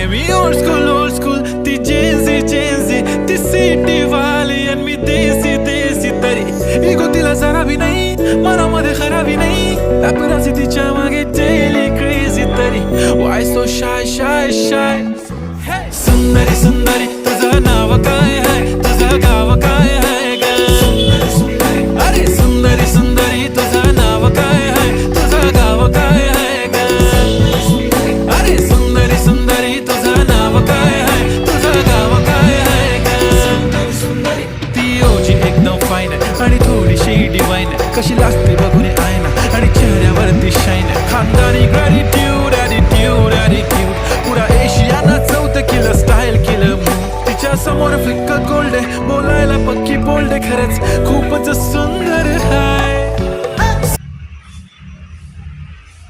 मी old school ती Gen Z ती city वाली आणि मी देसी तरी इगो तिला जरा भी नाही मनामध्ये खराबी नाही पॅपराझी तिच्या मागे डेली क्रेझी तरी वाय सो शाय सुंदरी तुझं नाव काय आहे तुझं गाव काय आहे ग अरे सुंदरी तुझं नाव काय आहे तुझं गाव काय आहे ग अरे सुंदरी तुझं नाव काय आहे तुझं गाव काय आहे ग ती ओजी एकदम फाईन आहे आणि थोडीशी डिवाईन आहे कशी लागते बघून आयना आणि चेहऱ्यावरती शाईन आहे खानदानी ग्रॅटिट्यूड पुरा एशियाना चौथं केलं स्टाईल केलं तिच्या समोर फिक्क गोल्ड आहे बोलायला पक्की बोल्ड आहे खरंच खूपच सुंदर आहे